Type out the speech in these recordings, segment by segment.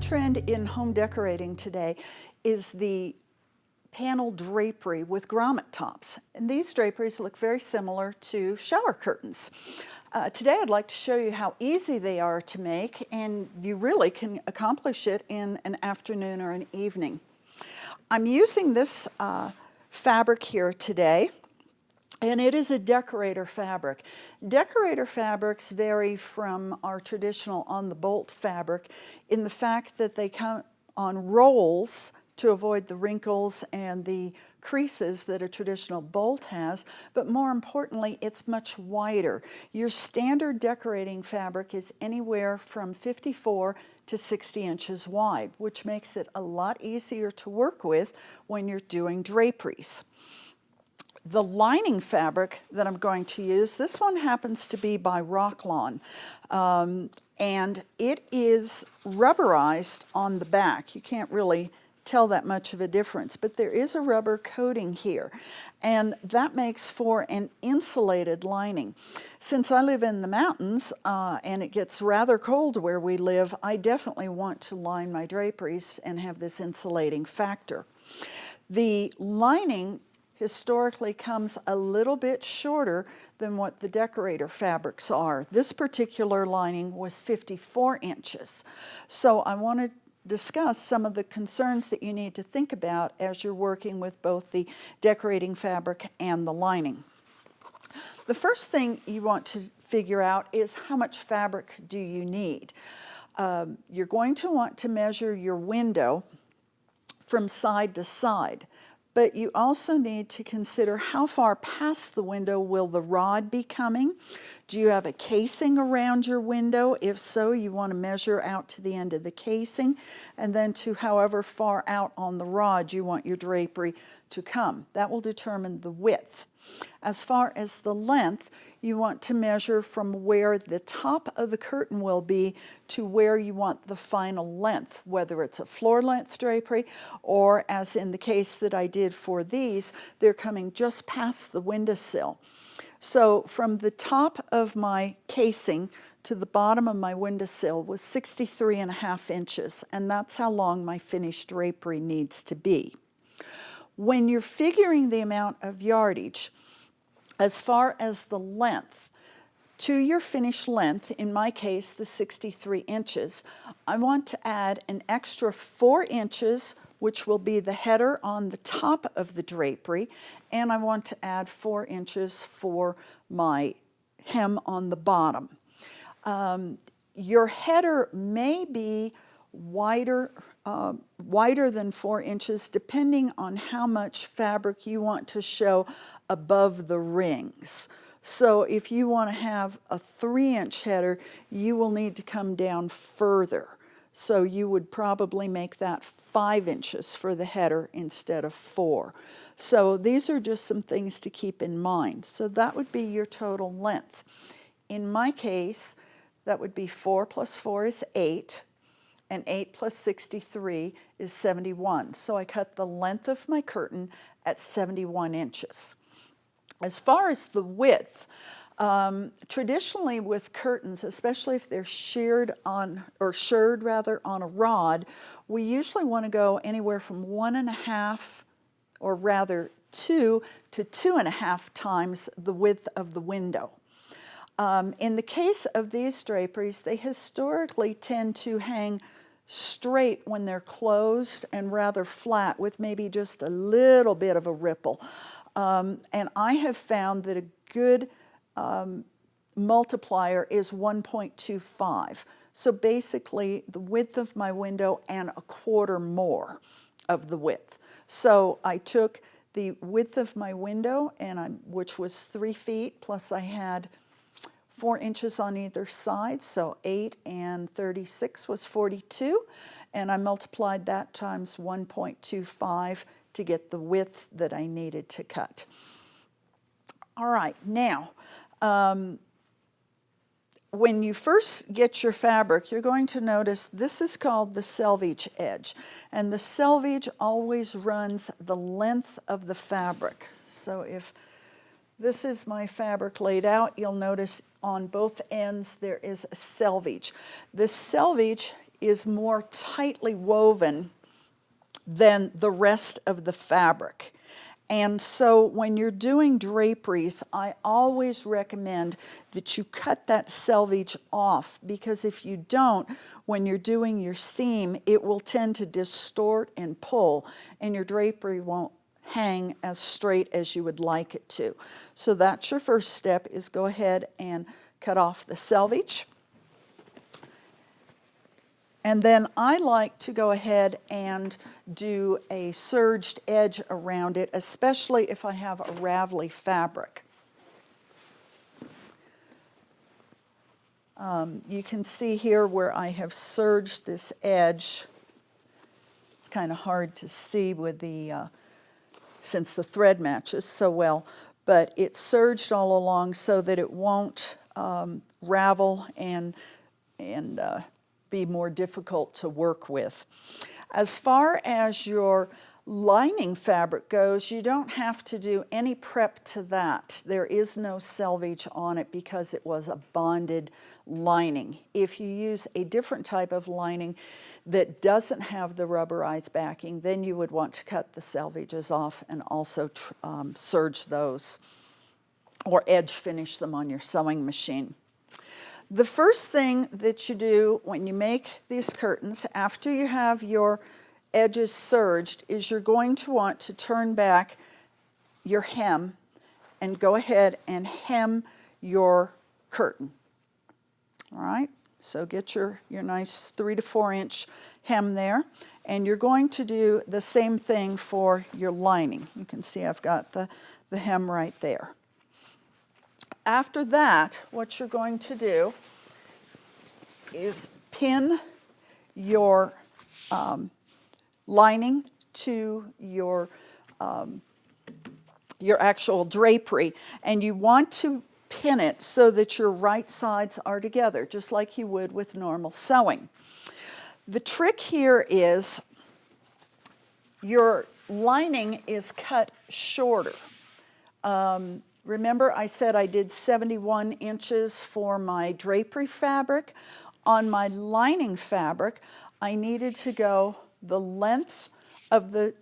trend in home decorating today is the panel drapery with grommet tops. And these draperies look very similar to shower curtains. Today I'd like to show you how easy they are to make, and you really can accomplish it in an afternoon or an evening. I'm using this fabric here today, and it is a decorator fabric. Decorator fabrics vary from our traditional on-the-bolt fabric in the fact that they come on rolls to avoid the wrinkles and the creases that a traditional bolt has, but more importantly, it's much wider. Your standard decorating fabric is anywhere from 54 to 60 inches wide, which makes it a lot easier to work with when you're doing draperies. The lining fabric that I'm going to use, this one happens to be by Rocklon, and it is rubberized on the back. You can't really tell that much of a difference, but there is a rubber coating here, and that makes for an insulated lining. Since I live in the mountains and it gets rather cold where we live, I definitely want to line my draperies and have this insulating factor. The lining historically comes a little bit shorter than what the decorator fabrics are. This particular lining was 54 inches. So I want to discuss some of the concerns that you need to think about as you're working with both the decorating fabric and the lining. The first thing you want to figure out is how much fabric do you need. You're going to want to measure your window from side to side, but you also need to consider how far past the window will the rod be coming. Do you have a casing around your window? If so, you want to measure out to the end of the casing, and then to however far out on the rod you want your drapery to come. That will determine the width. As far as the length, you want to measure from where the top of the curtain will be to where you want the final length, whether it's a floor length drapery or, as in the case that I did for these, they're coming just past the windowsill. So from the top of my casing to the bottom of my windowsill was 63.5 inches, and that's how long my finished drapery needs to be. When you're figuring the amount of yardage, as far as the length, to your finished length, in my case the 63 inches, I want to add an extra 4 inches, which will be the header on the top of the drapery, and I want to add 4 inches for my hem on the bottom. Your header may be wider than 4 inches depending on how much fabric you want to show above the rings. So if you want to have a 3-inch header, you will need to come down further. So you would probably make that 5 inches for the header instead of 4. So these are just some things to keep in mind. So that would be your total length. In my case, that would be 4 plus 4 is 8. And 8 plus 63 is 71. So I cut the length of my curtain at 71 inches. As far as the width, traditionally with curtains, especially if they're shirred on a rod, we usually want to go anywhere from 1.5, or rather 2 to 2.5 times the width of the window. In the case of these draperies, they historically tend to hang straight when they're closed and rather flat with maybe just a little bit of a ripple. And I have found that a good multiplier is 1.25. So basically the width of my window and a quarter more of the width. So I took the width of my window, which was 3 feet, plus I had 4 inches on either side, so 8 and 36 was 42, and I multiplied that times 1.25 to get the width that I needed to cut. All right, now, when you first get your fabric, you're going to notice this is called the selvage edge, and the selvage always runs the length of the fabric. So if this is my fabric laid out, you'll notice on both ends there is a selvage. The selvage is more tightly woven than the rest of the fabric. And so when you're doing draperies, I always recommend that you cut that selvage off, because if you don't, when you're doing your seam, it will tend to distort and pull, and your drapery won't hang as straight as you would like it to. So that's your first step, is go ahead and cut off the selvage. And then I like to go ahead and do a serged edge around it, especially if I have a ravelly fabric. You can see here where I have serged this edge. It's kind of hard to see with the, since the thread matches so well, but it's serged all along so that it won't ravel and be more difficult to work with. As far as your lining fabric goes, you don't have to do any prep to that. There is no selvage on it because it was a bonded lining. If you use a different type of lining that doesn't have the rubberized backing, then you would want to cut the selvages off and also serge those or edge finish them on your sewing machine. The first thing that you do when you make these curtains, after you have your edges serged, is you're going to want to turn back your hem and go ahead and hem your curtain. All right, so get your nice 3 to 4 inch hem there, and you're going to do the same thing for your lining. You can see I've got the hem right there. After that, what you're going to do is pin your lining to your actual drapery, and you want to pin it so that your right sides are together, just like you would with normal sewing. The trick here is your lining is cut shorter. Remember I said I did 71 inches for my drapery fabric. On my lining fabric, I needed to go the length of the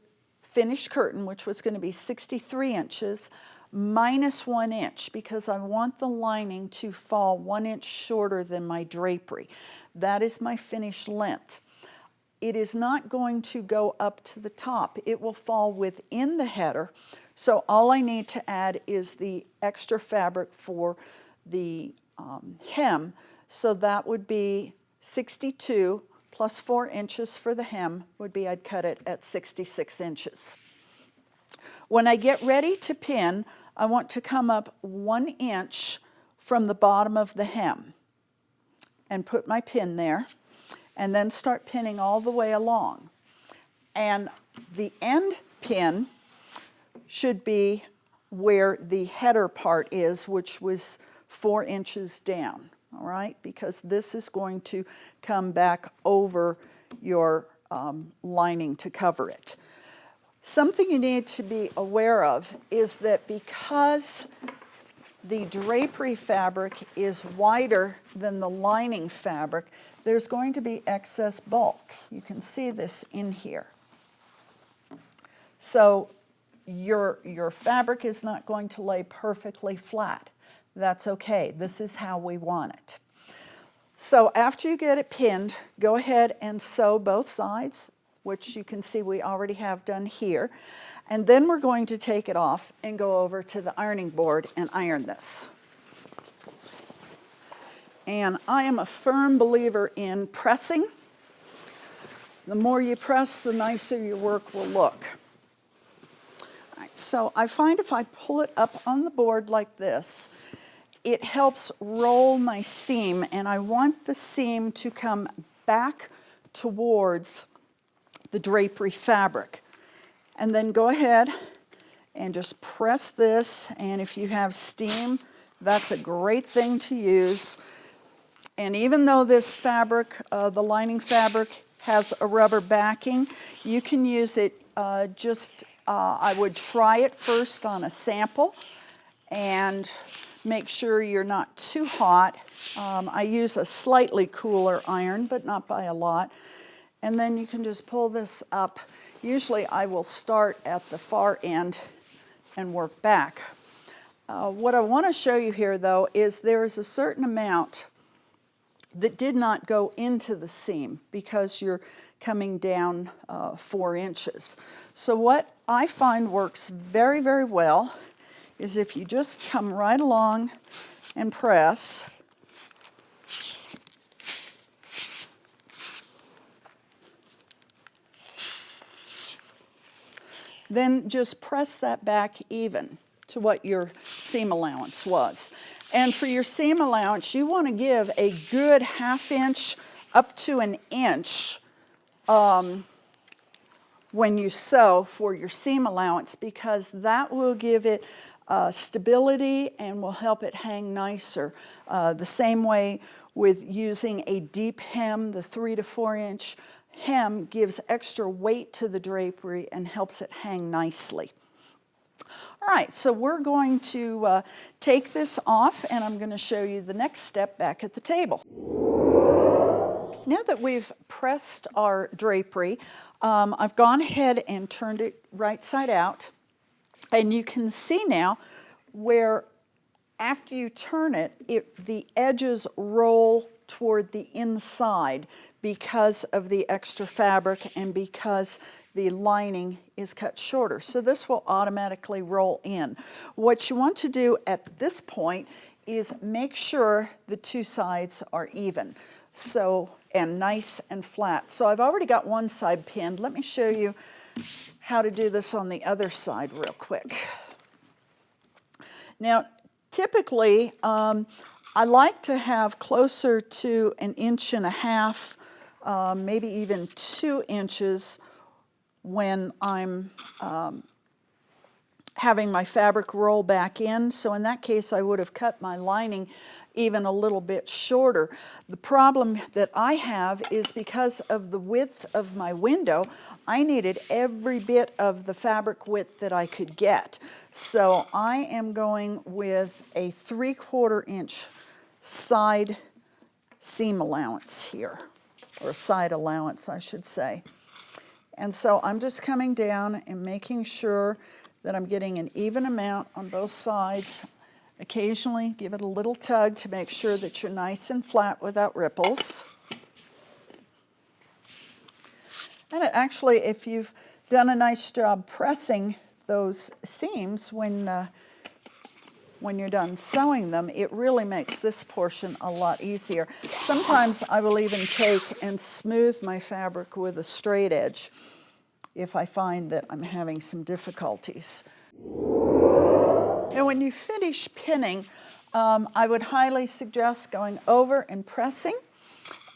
finished curtain, which was going to be 63 inches, minus 1 inch, because I want the lining to fall 1 inch shorter than my drapery. That is my finished length. It is not going to go up to the top. It will fall within the header. So all I need to add is the extra fabric for the hem. So that would be 62 plus 4 inches for the hem would be, I'd cut it at 66 inches. When I get ready to pin, I want to come up 1 inch from the bottom of the hem and put my pin there, and then start pinning all the way along. And the end pin should be where the header part is, which was 4 inches down, all right? Because this is going to come back over your lining to cover it. Something you need to be aware of is that because the drapery fabric is wider than the lining fabric, there's going to be excess bulk. You can see this in here. So your fabric is not going to lay perfectly flat. That's okay. This is how we want it. So after you get it pinned, go ahead and sew both sides, which you can see we already have done here. And then we're going to take it off and go over to the ironing board and iron this. And I am a firm believer in pressing. The more you press, the nicer your work will look. All right, so I find if I pull it up on the board like this, it helps roll my seam, and I want the seam to come back towards the drapery fabric. And then go ahead and just press this, and if you have steam, that's a great thing to use. And even though this fabric, the lining fabric, has a rubber backing, you can use it I would try it first on a sample and make sure you're not too hot. I use a slightly cooler iron, but not by a lot. And then you can just pull this up. Usually I will start at the far end and work back. What I want to show you here, though, is there is a certain amount that did not go into the seam because you're coming down 4 inches. So what I find works very, very well is if you just come right along and press. Then just press that back even to what your seam allowance was. And for your seam allowance, you want to give a good 1/2 inch up to 1 inch when you sew for your seam allowance, because that will give it stability and will help it hang nicer. The same way with using a deep hem, the 3 to 4 inch hem gives extra weight to the drapery and helps it hang nicely. All right, so we're going to take this off, and I'm going to show you the next step back at the table. Now that we've pressed our drapery, I've gone ahead and turned it right side out, and you can see now where after you turn it, the edges roll toward the inside because of the extra fabric and because the lining is cut shorter. So this will automatically roll in. What you want to do at this point is make sure the 2 sides are even, and nice and flat. So I've already got one side pinned. Let me show you how to do this on the other side real quick. Now, typically, I like to have closer to 1.5 inches, maybe even 2 inches when I'm having my fabric roll back in. So in that case, I would have cut my lining even a little bit shorter. The problem that I have is because of the width of my window, I needed every bit of the fabric width that I could get. So I am going with a 3/4 inch side seam allowance here, or side allowance, I should say. And so I'm just coming down and making sure that I'm getting an even amount on both sides. Occasionally give it a little tug to make sure that you're nice and flat without ripples. And actually, if you've done a nice job pressing those seams when you're done sewing them, it really makes this portion a lot easier. Sometimes I will even take and smooth my fabric with a straight edge if I find that I'm having some difficulties. And when you finish pinning, I would highly suggest going over and pressing.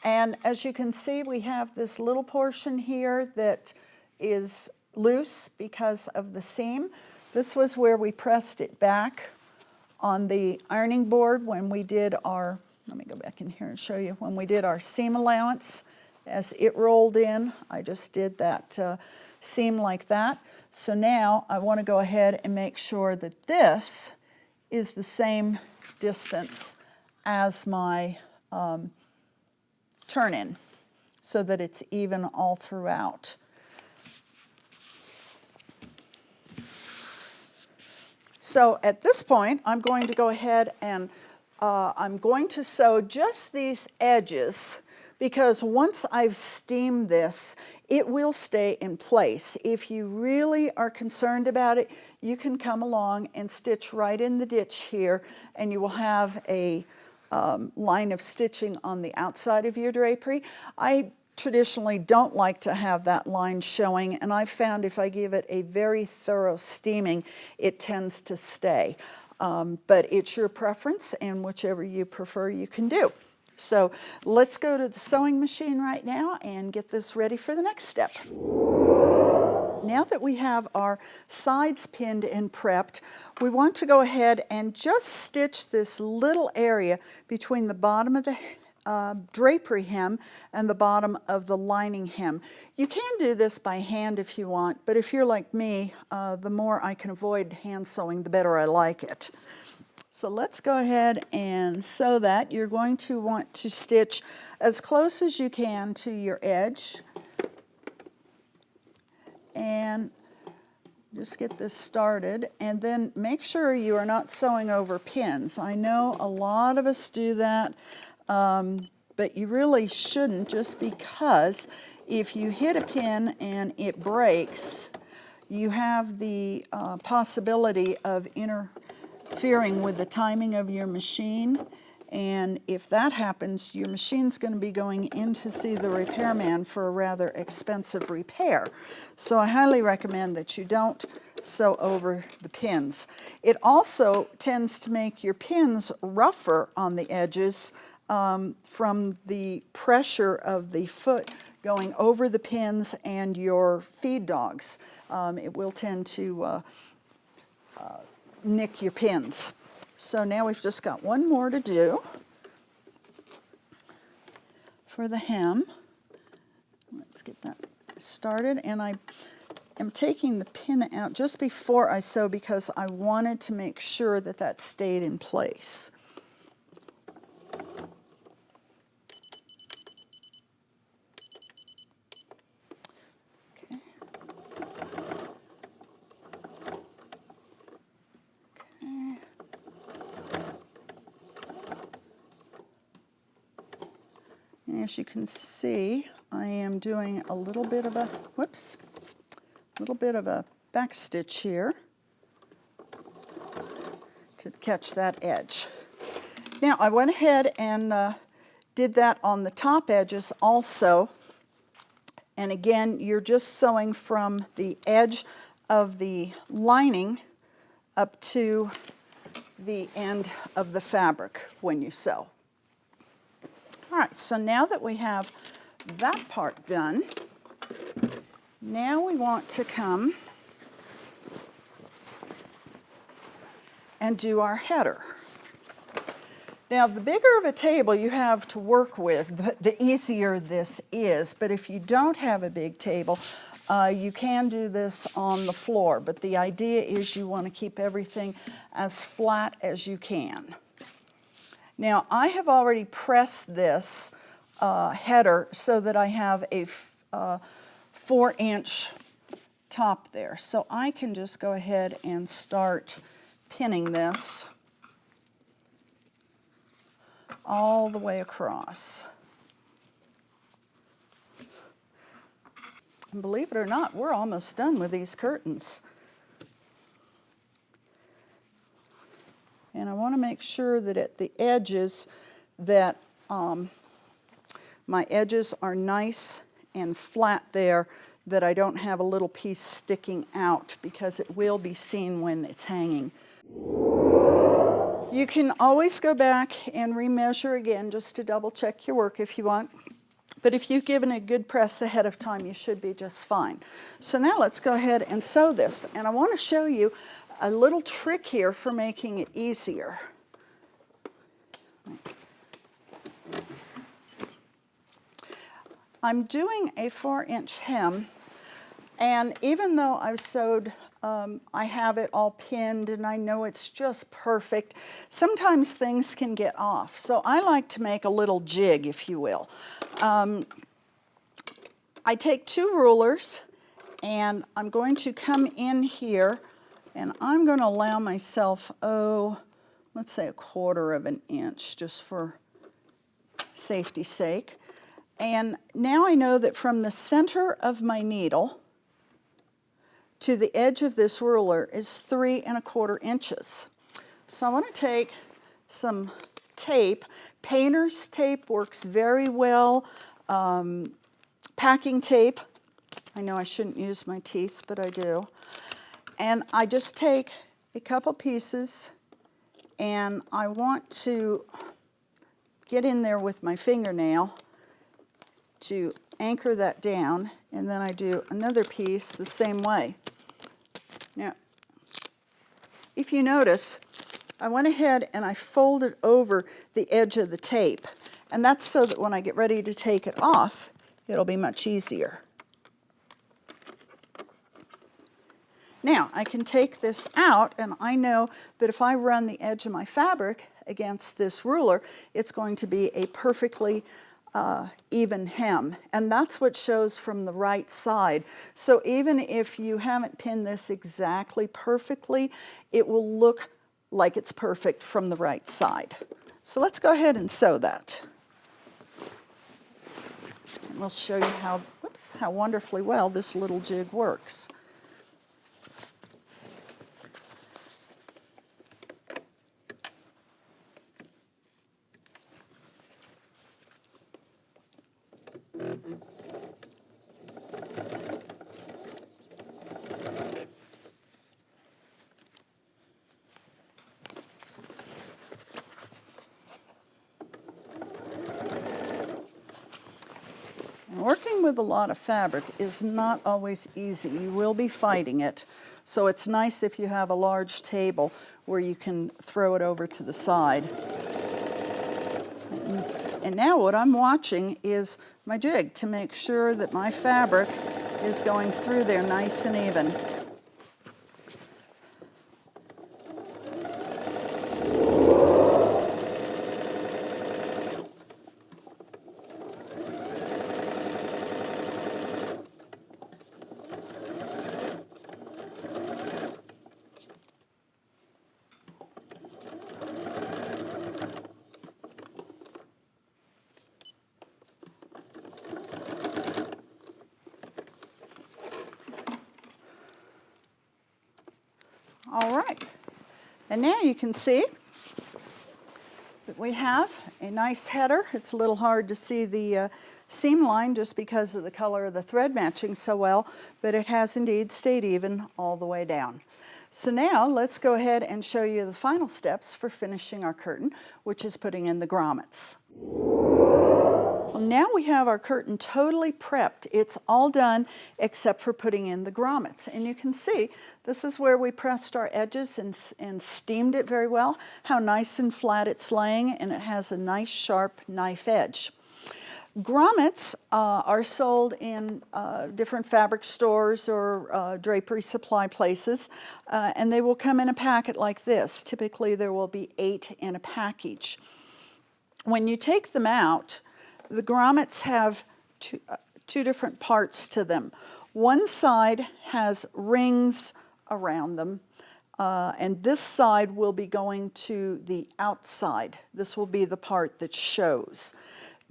And as you can see, we have this little portion here that is loose because of the seam. This was where we pressed it back on the ironing board when we did our, let me go back in here and show you, when we did our seam allowance. As it rolled in, I just did that seam like that. So now I want to go ahead and make sure that this is the same distance as my turn-in, so that it's even all throughout. So at this point, I'm going to go ahead and I'm going to sew just these edges, because once I've steamed this, it will stay in place. If you really are concerned about it, you can come along and stitch right in the ditch here, and you will have a line of stitching on the outside of your drapery. I traditionally don't like to have that line showing, and I've found if I give it a very thorough steaming, it tends to stay. But it's your preference, and whichever you prefer you can do. So let's go to the sewing machine right now and get this ready for the next step. Now that we have our sides pinned and prepped, we want to go ahead and just stitch this little area between the bottom of the drapery hem and the bottom of the lining hem. You can do this by hand if you want, but if you're like me, the more I can avoid hand sewing, the better I like it. So let's go ahead and sew that. You're going to want to stitch as close as you can to your edge. And just get this started, and then make sure you are not sewing over pins. I know a lot of us do that, but you really shouldn't, just because if you hit a pin and it breaks, you have the possibility of interfering with the timing of your machine. And if that happens, your machine's going to be going in to see the repairman for a rather expensive repair. So I highly recommend that you don't sew over the pins. It also tends to make your pins rougher on the edges from the pressure of the foot going over the pins and your feed dogs. It will tend to nick your pins. So now we've just got one more to do for the hem. Let's get that started. And I am taking the pin out just before I sew because I wanted to make sure that that stayed in place. As you can see, I am doing a little bit of a, back stitch here to catch that edge. Now I went ahead and did that on the top edges also. And again, you're just sewing from the edge of the lining up to the end of the fabric when you sew. All right, so now that we have that part done, now we want to come and do our header. Now, the bigger of a table you have to work with, the easier this is. But if you don't have a big table, you can do this on the floor. But the idea is you want to keep everything as flat as you can. Now, I have already pressed this header so that I have a 4-inch top there. So I can just go ahead and start pinning this all the way across. And believe it or not, we're almost done with these curtains. And I want to make sure that at the edges that my edges are nice and flat there, that I don't have a little piece sticking out, because it will be seen when it's hanging. You can always go back and remeasure again just to double check your work if you want. But if you've given a good press ahead of time, you should be just fine. So now let's go ahead and sew this. And I want to show you a little trick here for making it easier. I'm doing a 4-inch hem, and even though I've sewed, I have it all pinned and I know it's just perfect, sometimes things can get off. So I like to make a little jig, if you will. I take 2 rulers and I'm going to come in here, and I'm going to allow myself, let's say 1/4 of an inch, just for safety's sake. And now I know that from the center of my needle to the edge of this ruler is 3 1/4 inches. So I want to take some tape. Painter's tape works very well. Packing tape, I know I shouldn't use my teeth, but I do. And I just take a couple pieces and I want to get in there with my fingernail to anchor that down, and then I do another piece the same way. Now, if you notice, I went ahead and I folded over the edge of the tape, and that's so that when I get ready to take it off, it'll be much easier. Now, I can take this out, and I know that if I run the edge of my fabric against this ruler, it's going to be a perfectly even hem, and that's what shows from the right side. So even if you haven't pinned this exactly perfectly, it will look like it's perfect from the right side. So let's go ahead and sew that. And we'll show you how wonderfully well this little jig works. Working with a lot of fabric is not always easy. You will be fighting it. So it's nice if you have a large table where you can throw it over to the side. And now what I'm watching is my jig to make sure that my fabric is going through there nice and even. All right, and now you can see that we have a nice header. It's a little hard to see the seam line just because of the color of the thread matching so well, but it has indeed stayed even all the way down. So now let's go ahead and show you the final steps for finishing our curtain, which is putting in the grommets. Well, now we have our curtain totally prepped. It's all done except for putting in the grommets. And you can see this is where we pressed our edges and steamed it very well, how nice and flat it's laying, and it has a nice sharp knife edge. Grommets are sold in different fabric stores or drapery supply places, and they will come in a packet like this. Typically there will be 8 in a package. When you take them out, the grommets have two different parts to them. One side has rings around them, and this side will be going to the outside. This will be the part that shows.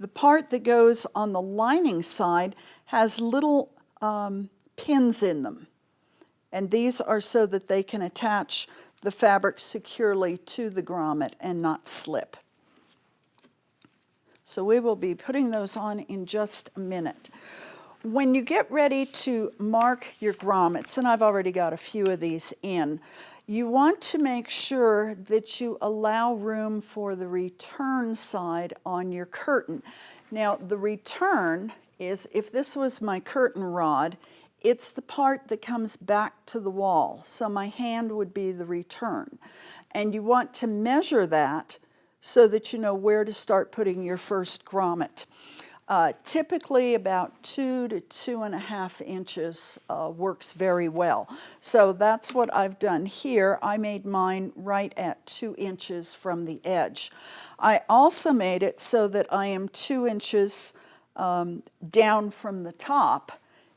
The part that goes on the lining side has little pins in them, and these are so that they can attach the fabric securely to the grommet and not slip. So we will be putting those on in just a minute. When you get ready to mark your grommets, and I've already got a few of these in, you want to make sure that you allow room for the return side on your curtain. Now, the return is, if this was my curtain rod, it's the part that comes back to the wall. So my hand would be the return. And you want to measure that so that you know where to start putting your first grommet. Typically about 2 to 2.5 inches works very well. So that's what I've done here. I made mine right at 2 inches from the edge. I also made it so that I am 2 inches down from the top,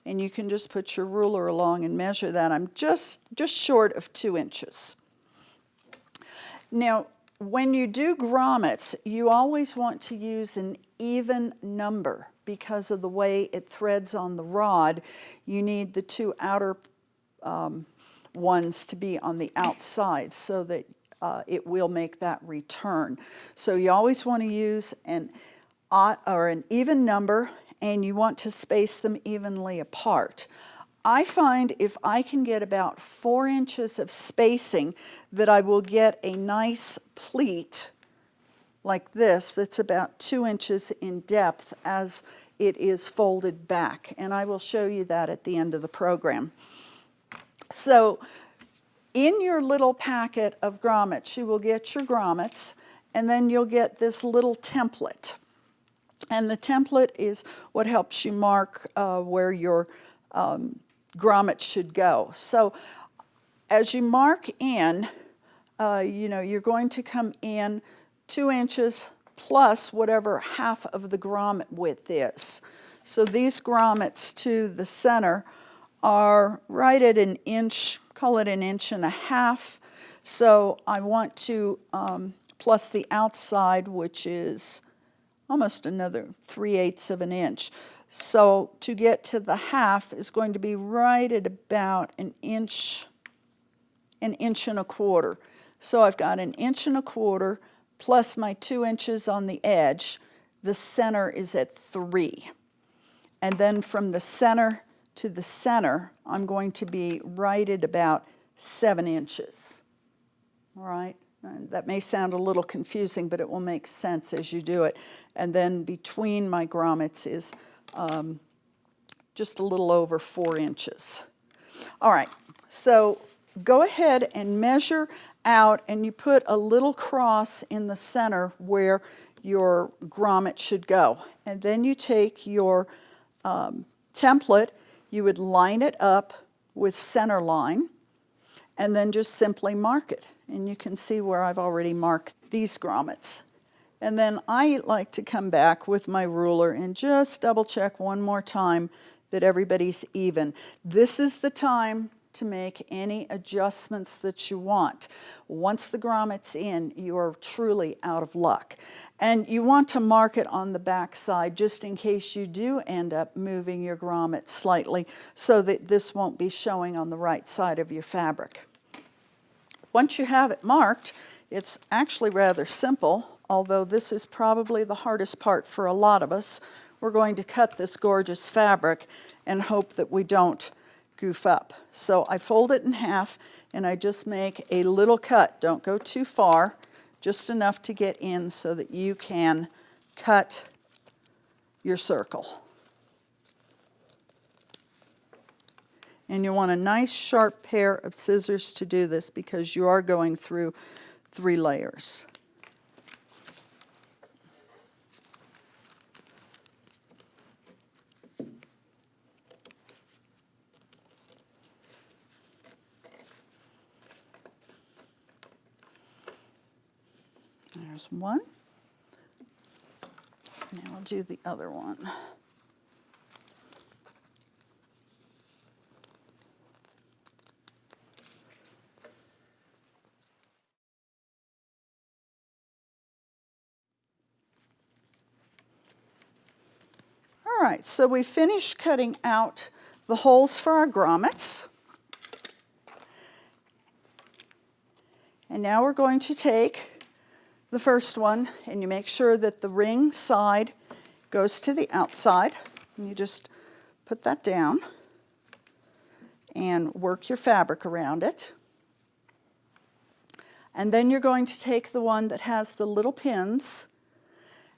and you can just put your ruler along and measure that. I'm just short of 2 inches. Now, when you do grommets, you always want to use an even number because of the way it threads on the rod. You need the 2 outer ones to be on the outside so that it will make that return. So you always want to use an odd or an even number, and you want to space them evenly apart. I find if I can get about 4 inches of spacing, that I will get a nice pleat like this that's about 2 inches in depth as it is folded back. And I will show you that at the end of the program. So in your little packet of grommets, you will get your grommets, and then you'll get this little template. And the template is what helps you mark where your grommet should go. So as you mark in, you know, you're going to come in 2 inches plus whatever half of the grommet width is. So these grommets to the center are right at 1 inch, call it 1.5 inches. So I want to plus the outside, which is almost another 3/8 of an inch. So to get to the half is going to be right at about 1 inch, 1.25 inches. So I've got 1.25 inches plus my 2 inches on the edge. The center is at 3. And then from the center to the center, I'm going to be right at about 7 inches. All right? And that may sound a little confusing, but it will make sense as you do it. And then between my grommets is just a little over 4 inches. All right, so go ahead and measure out, and you put a little cross in the center where your grommet should go. And then you take your template, you would line it up with center line, and then just simply mark it. And you can see where I've already marked these grommets. And then I like to come back with my ruler and just double check one more time that everybody's even. This is the time to make any adjustments that you want. Once the grommet's in, you are truly out of luck. And you want to mark it on the back side just in case you do end up moving your grommet slightly so that this won't be showing on the right side of your fabric. Once you have it marked, it's actually rather simple, although this is probably the hardest part for a lot of us. We're going to cut this gorgeous fabric and hope that we don't goof up. So I fold it in half and I just make a little cut. Don't go too far, just enough to get in so that you can cut your circle. And you want a nice sharp pair of scissors to do this because you are going through 3 layers. There's one. Now I'll do the other one. All right, so we finished cutting out the holes for our grommets. And now we're going to take the first one, and you make sure that the ring side goes to the outside. And you just put that down and work your fabric around it. And then you're going to take the one that has the little pins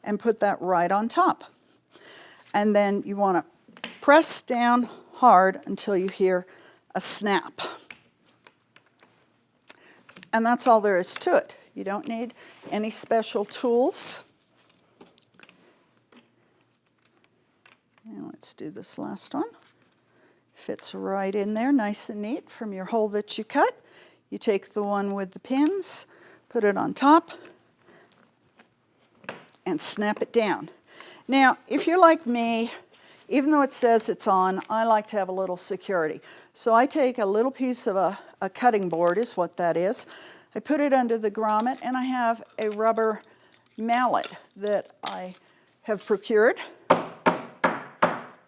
and put that right on top. And then you want to press down hard until you hear a snap. And that's all there is to it. You don't need any special tools. And let's do this last one. Fits right in there, nice and neat from your hole that you cut. You take the one with the pins, put it on top, and snap it down. Now, if you're like me, even though it says it's on, I like to have a little security. So I take a little piece of a cutting board, is what that is. I put it under the grommet, and I have a rubber mallet that I have procured.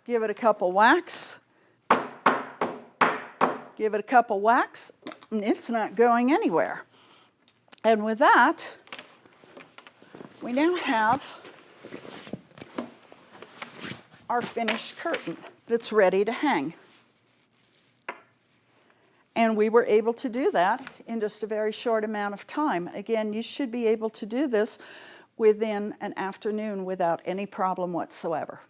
Give it a couple whacks. Give it a couple whacks, and it's not going anywhere. And with that, we now have our finished curtain that's ready to hang. And we were able to do that in just a very short amount of time. Again, you should be able to do this within an afternoon without any problem whatsoever.